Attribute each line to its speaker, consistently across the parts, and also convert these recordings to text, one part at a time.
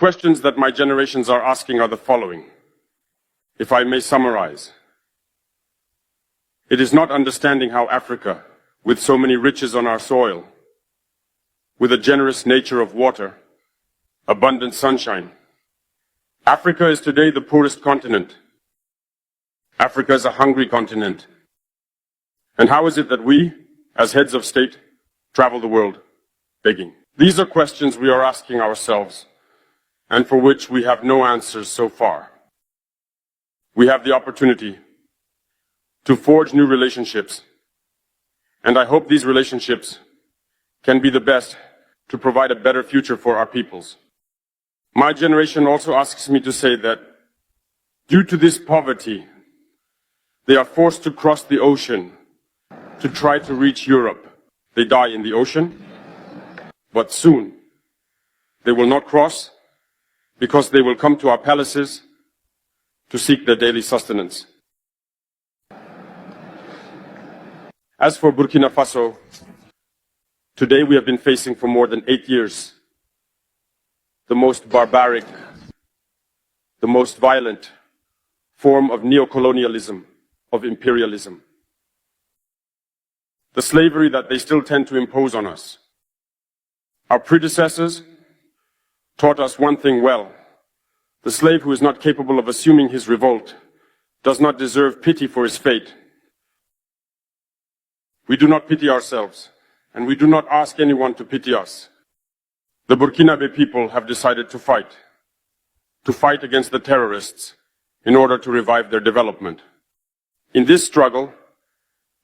Speaker 1: Questions that my generations are asking are the following, if I may summarize. It is not understanding how Africa, with so many riches on our soil, with a generous nature of water, abundant sunshine. Africa is today the poorest continent. Africa is a hungry continent. And how is it that we, as heads of state, travel the world begging? These are questions we are asking ourselves, and for which we have no answers so far. We have the opportunity to forge new relationships, and I hope these relationships can be the best to provide a better future for our peoples. My generation also asks me to say that due to this poverty, they are forced to cross the ocean to try to reach Europe. They die in the ocean, but soon they will not cross because they will come to our palaces to seek their daily sustenance. As for Burkina Faso, today we have been facing for more than 8 years the most barbaric, the most violent form of neocolonialism, of imperialism. The slavery that they still tend to impose on us. Our predecessors taught us one thing well. The slave who is not capable of assuming his revolt does not deserve pity for his fate. We do not pity ourselves, and we do not ask anyone to pity us. The Burkinabe people have decided to fight against the terrorists in order to revive their development. In this struggle,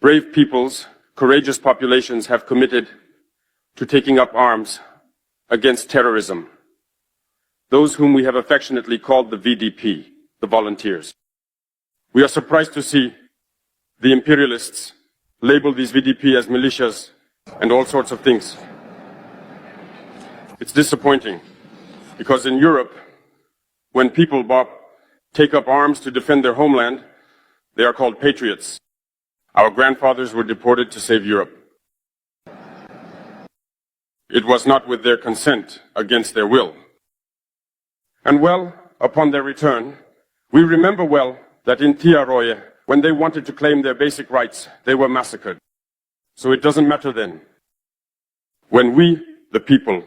Speaker 1: brave peoples, courageous populations have committed to taking up arms against terrorism. Those whom we have affectionately called the VDP, the volunteers. We are surprised to see the imperialists label these VDP as militias and all sorts of things. It's disappointing, because in Europe, when people take up arms to defend their homeland, they are called patriots. Our grandfathers were deported to save Europe. It was not with their consent, against their will. And well, upon their return, we remember well that in Tiaroye, when they wanted to claim their basic rights, they were massacred. So it doesn't matter then. When we, the people,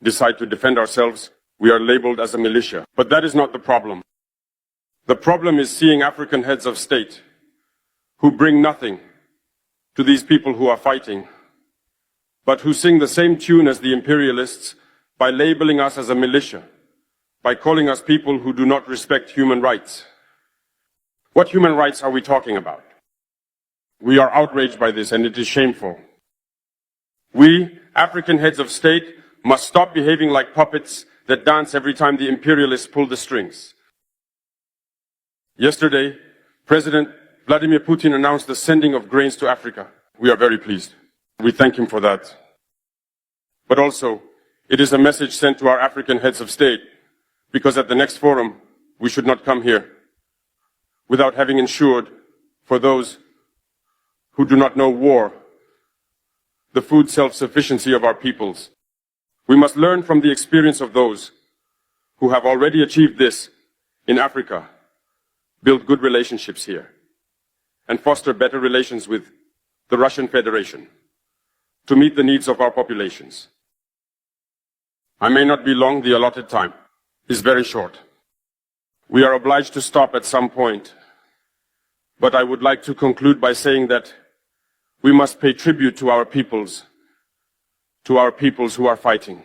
Speaker 1: decide to defend ourselves, we are labeled as a militia. But that is not the problem. The problem is seeing African heads of state who bring nothing to these people who are fighting, but who sing the same tune as the imperialists by labeling us as a militia, by calling us people who do not respect human rights. What human rights are we talking about? We are outraged by this, and it is shameful. We, African heads of state, must stop behaving like puppets that dance every time the imperialists pull the strings. Yesterday, President Vladimir Putin announced the sending of grains to Africa. We are very pleased. We thank him for that. But also, it is a message sent to our African heads of state, because at the next forum, we should not come here without having ensured for those who do not know war, the food self-sufficiency of our peoples. We must learn from the experience of those who have already achieved this in Africa, build good relationships here, and foster better relations with the Russian Federation to meet the needs of our populations. I may not be long, the allotted time is very short. We are obliged to stop at some point, but I would like to conclude by saying that we must pay tribute to our peoples who are fighting.